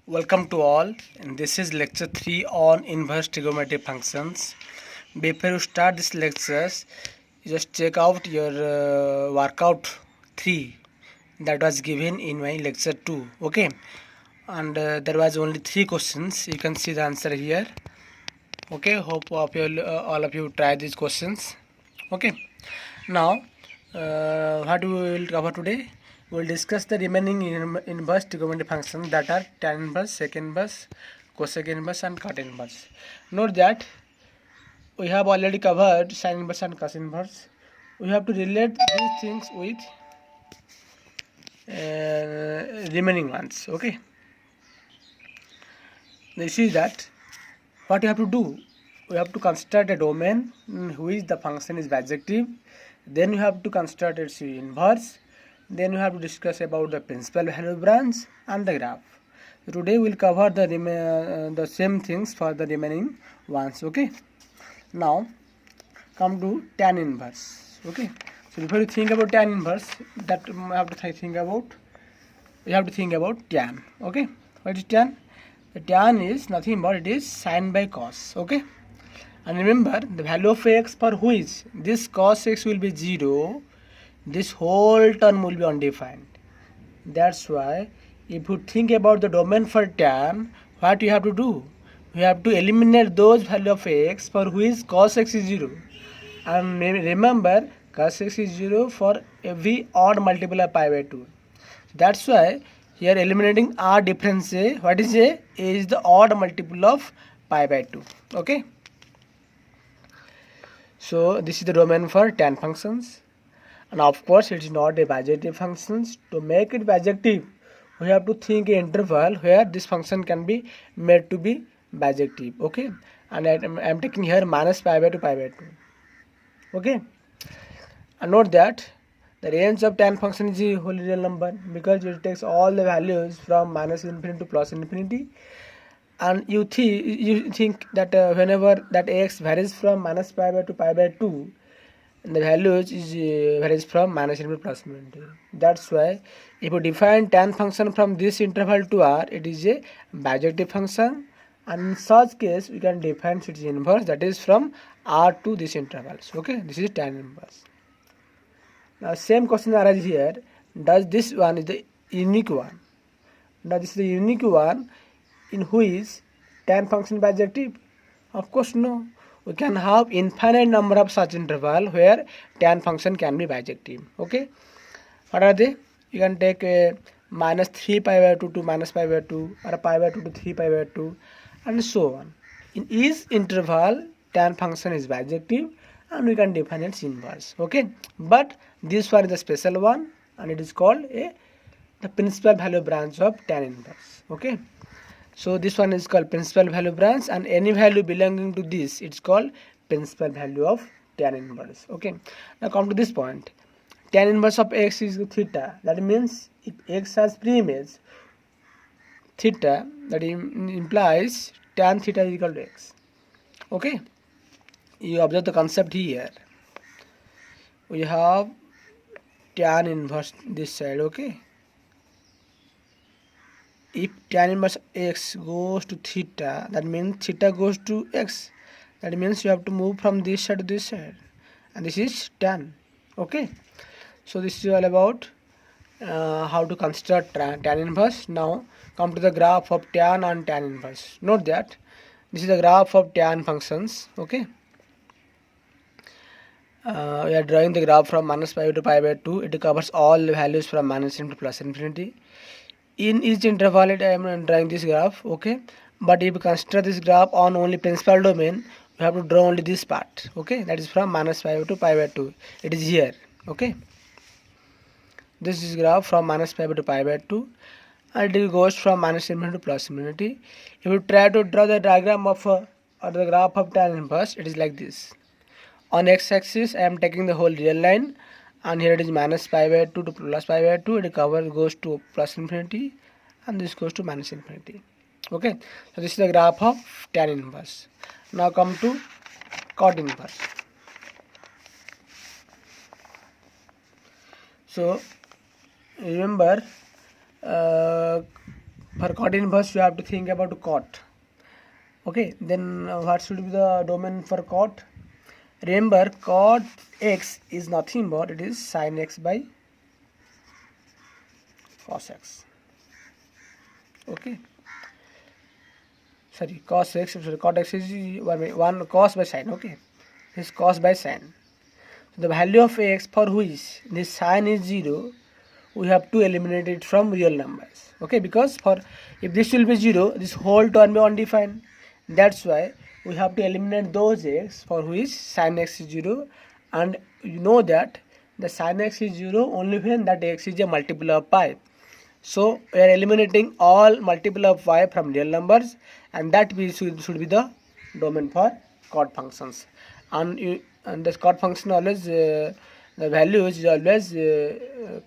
Welcome to all, and this is lecture 3 on inverse trigonometric functions. Before you start this lectures, just check out your workout 3 that was given in my lecture 2. Okay, and there was only 3 questions. You can see the answer here. Okay, hope all of you try these questions. Okay, now what we will cover today? We will discuss the remaining inverse trigonometric functions that are tan inverse, sec inverse, cosec inverse, and cot inverse. Note that we have already covered sin inverse and cos inverse. We have to relate these things with remaining ones. Okay, you see that what you have to do, we have to construct a domain in which the function is bijective. Then you have to construct its inverse. Then you have to discuss about the principal value branch and the graph. So today we'll cover the same things for the remaining ones. Okay. Now come to tan inverse. Okay. So before you think about tan inverse, that you have to think about tan. Okay. What is tan? The tan is nothing but it is sine by cos. Okay. And remember the value of x for which this cos x will be 0, this whole term will be undefined. That's why if you think about the domain for tan, what you have to do? You have to eliminate those value of x for which cos x is 0. And remember cos x is 0 for every odd multiple of pi by 2. That's why here eliminating r difference a, what is a? A is the odd multiple of pi by 2. Okay. So this is the domain for tan functions, and of course it is not a bijective function. To make it bijective, we have to think an interval where this function can be made to be bijective. Okay, and I am taking here minus pi by 2 pi by 2. Okay, and note that the range of tan function is a whole real number because it takes all the values from minus infinity to plus infinity. And you think that whenever that x varies from minus pi by 2 pi by 2, the values is varies from minus infinity to plus infinity. That's why if you define tan function from this interval to r, it is a bijective function, and in such case we can define its inverse, that is from r to this intervals. Okay, this is tan inverse. Now same question arises here. Does this one is the unique one? Now this is the unique one in which tan function bijective? Of course no. We can have infinite number of such interval where tan function can be bijective. Okay, what are they? You can take a minus 3 pi by 2 to minus pi by 2, or pi by 2 to 3 pi by 2, and so on. In each interval tan function is bijective and we can define its inverse. Okay, but this one is a special one and it is called the principal value branch of tan inverse. Okay, so this one is called principal value branch, and any value belonging to this, it's called principal value of tan inverse. Okay, now come to this point. Tan inverse of x is theta. That means if x has preimage theta, that implies tan theta is equal to x. Okay, you observe the concept here. We have tan inverse this side. Okay, if tan inverse x goes to theta, that means theta goes to x. That means you have to move from this side to this side, and this is tan. Okay, so this is all about how to construct tan inverse. Now come to the graph of tan and tan inverse. Note that this is the graph of tan functions. Okay, we are drawing the graph from minus pi to pi by 2. It covers all the values from minus infinity to plus infinity. In each interval I am drawing this graph. Okay, but if you consider this graph on only principal domain, we have to draw only this part. Okay, that is from minus pi to pi by 2. It is here. Okay, this is graph from minus pi to pi by 2, and it goes from minus infinity to plus infinity. If you try to draw the diagram of or the graph of tan inverse, it is like this. On x-axis I am taking the whole real line, and here it is minus pi by 2 to plus pi by 2. It goes to plus infinity, and this goes to minus infinity. Okay, so this is the graph of tan inverse. Now come to cot inverse. So remember For cot inverse you have to think about cot. Okay, then what should be the domain for cot? Remember, cot x is nothing but it is sin x by cos x. Okay, sorry, cos x, sorry, cot x is 1 cos by sin. Okay, this is cos by sin. So the value of x for which this sin is 0, we have to eliminate it from real numbers. Okay, because for if this will be 0, this whole term be undefined. That's why we have to eliminate those x for which sin x is 0, and you know that the sin x is 0 only when that x is a multiple of pi. So we are eliminating all multiple of y from real numbers, and that should be the domain for cot functions. And this cot function always the value is always in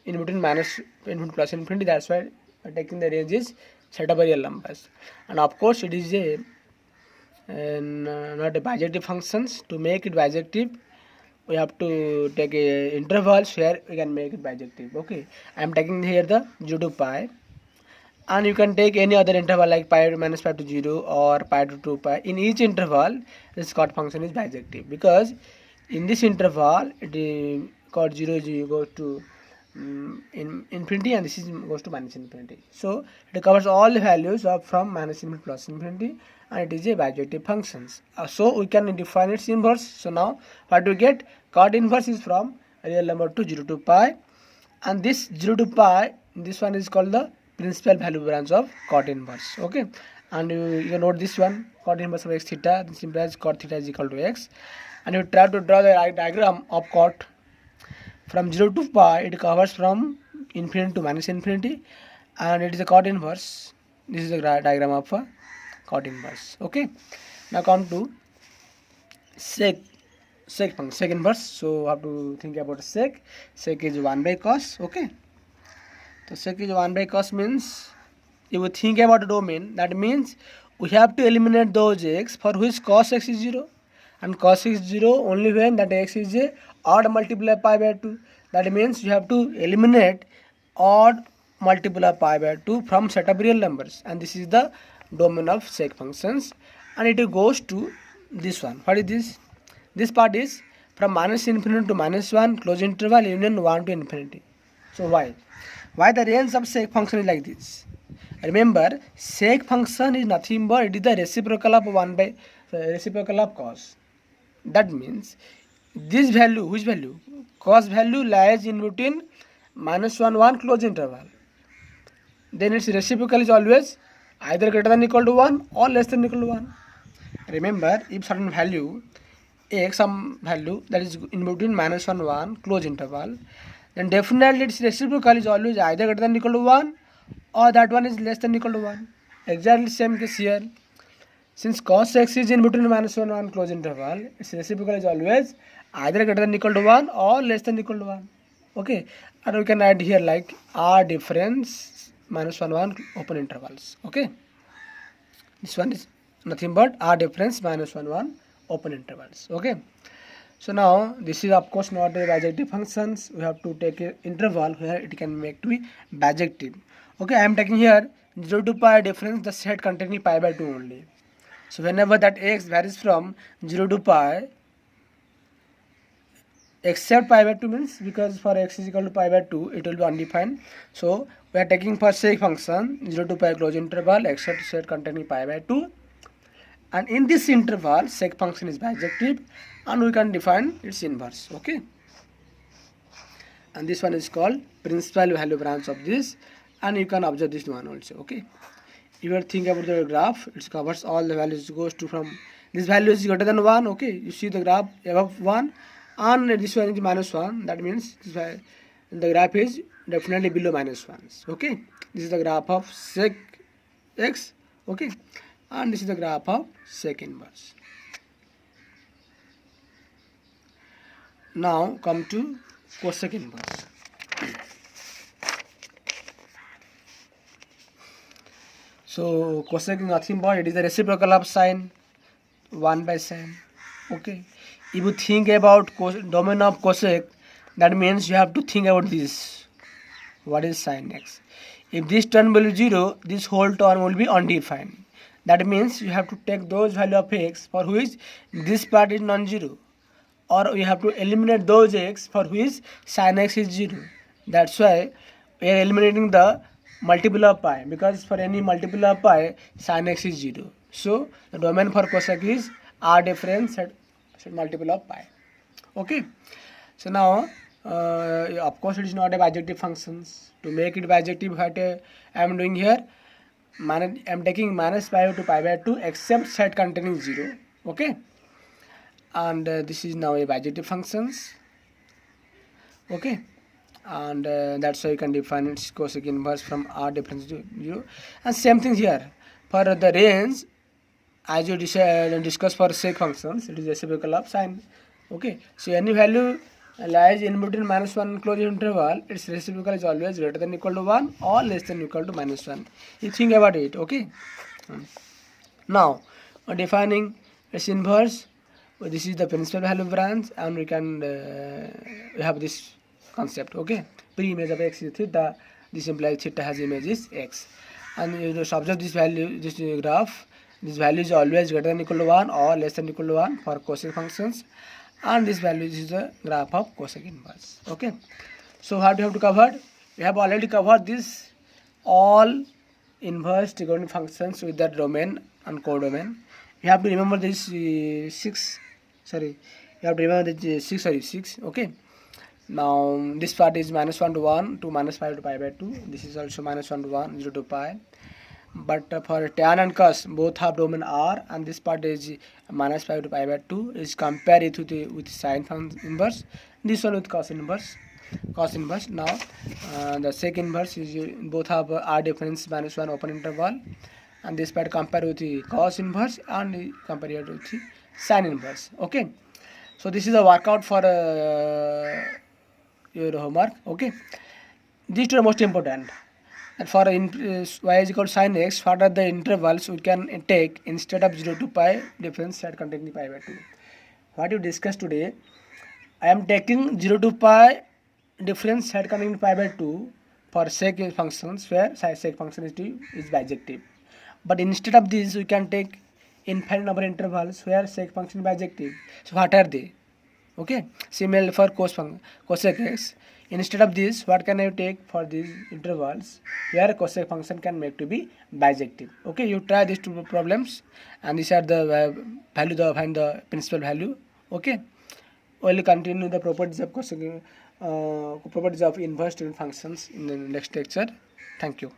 between minus infinity plus infinity. That's why taking the range is set up by real numbers. And of course it is a not a bijective functions. To make it bijective we have to take a intervals where we can make it bijective. Okay, I am taking here the 0 to pi, and you can take any other interval like pi minus pi to 0 or pi to 2 pi. In each interval this cot function is bijective, because in this interval it cot 0 is goes to in infinity, and this is goes to minus infinity. So it covers all the values of from minus infinity plus infinity, and it is a bijective functions. So we can define its inverse. So now what do we get? Cot inverse is from real number to 0 to pi, and this 0 to pi, this one is called the principal value branch of cot inverse. Okay, and you can note this one, cot inverse of x theta. This implies cot theta is equal to x, and you try to draw the right diagram of cot. From 0 to pi it covers from infinity to minus infinity, and it is a cot inverse. This is the diagram of a cot inverse. Okay, now come to sec inverse. So have to think about sec. Sec is 1 by cos. Okay, so sec is 1 by cos means if you think about the domain, that means we have to eliminate those x for which cos x is 0, and cos x is 0 only when that x is a odd multiple of pi by 2. That means you have to eliminate odd multiple of pi by 2 from set of real numbers, and this is the domain of sec functions, and it goes to this one. What is this? This part is from minus infinity to minus 1 close interval union 1 to infinity. So why the range of sec function is like this? Remember, sec function is nothing but it is the reciprocal of 1 by reciprocal of cos. That means this value, which value? Cos value lies in between minus 1 close interval. Then its reciprocal is always either greater than equal to 1 or less than equal to 1. Remember, if certain value x, some value that is in between minus 1 close interval, then definitely its reciprocal is always either greater than equal to 1 or that one is less than equal to 1. Exactly same case here. Since cos x is in between minus 1 close interval, its reciprocal is always either greater than equal to 1 or less than equal to 1. Okay, and we can add here like r difference minus 1 open intervals. Okay, this one is nothing but r difference minus 1 open intervals. Okay, so now this is of course not a bijective functions. We have to take an interval where it can make to be bijective. Okay, I am taking here 0 to pi difference, the set containing pi by 2 only. So whenever that x varies from 0 to pi except pi by 2 means, because for x is equal to pi by 2 it will be undefined. So we are taking for sec function 0 to pi close interval except set containing pi by 2, and in this interval sec function is bijective, and we can define its inverse. Okay, and this one is called principal value branch of this, and you can observe this one also. Okay, you will think about the graph, it covers all the values, goes to from this value is greater than 1. Okay, you see the graph above 1, and this one is minus 1. That means this the graph is definitely below minus 1. Okay, this is the graph of sec x. Okay, and this is the graph of sec inverse. Now come to cosec inverse. So cosec is nothing but it is the reciprocal of sine 1 by sine. Okay, if you think about domain of cosec, that means you have to think about this. What is sin x? If this term will be 0, this whole term will be undefined. That means you have to take those value of x for which this part is non-zero, or we have to eliminate those x for which sin x is 0. That's why we are eliminating the multiple of pi, because for any multiple of pi sin x is 0. So the domain for cosec is r difference at multiple of pi. Okay, so now of course it is not a bijective functions. To make it bijective, what I am doing here, I am taking minus pi to pi by 2 except set containing 0. Okay, and this is now a bijective functions. Okay, and that's why you can define its cosec inverse from r difference to 0. And same thing here for the range, as you discuss for sec functions, it is reciprocal of sine. Okay, so any value lies in between -1 closed interval, its reciprocal is always greater than equal to 1 or less than equal to -1. You think about it. Okay, now defining its inverse, this is the principal value branch, and we can we have this concept. Okay, pre-image of x is theta, this implies theta has image is x, and you just observe this value, this graph, this value is always greater than equal to 1 or less than equal to 1 for cosec functions, and this value is the graph of cosec inverse. Okay, so what we have to cover? We have already covered this all inverse trigonometric functions with their domain and codomain. You have to remember this 6. You have to remember the 6. Okay, now this part is -1 to 1 to -5 to pi by 2. This is also -1 to 1, 0 to pi. But for tan and cos, both have domain r, and this part is -5 to pi by 2. Is compare it with sine inverse. This one with cos inverse. Now the sec inverse is both have r difference -1 open interval, and this part compare with the cos inverse and compare it with the sine inverse. Okay, so this is a workout for your homework. Okay, these two are most important. And for y is equal to sin x, what are the intervals we can take instead of 0 to pi difference set containing pi by 2? What you discussed today, I am taking 0 to pi difference set containing pi by 2 for sec functions, where sec function is bijective. But instead of this, we can take infinite number of intervals where sec function is bijective. So what are they? Okay, similarly for cosec x, instead of this, what can I take for these intervals where cosec function can make to be bijective? Okay, you try these two problems, and these are the value to find the principal value. Okay, we'll continue the properties of cosec, properties of inverse functions in the next lecture. Thank you.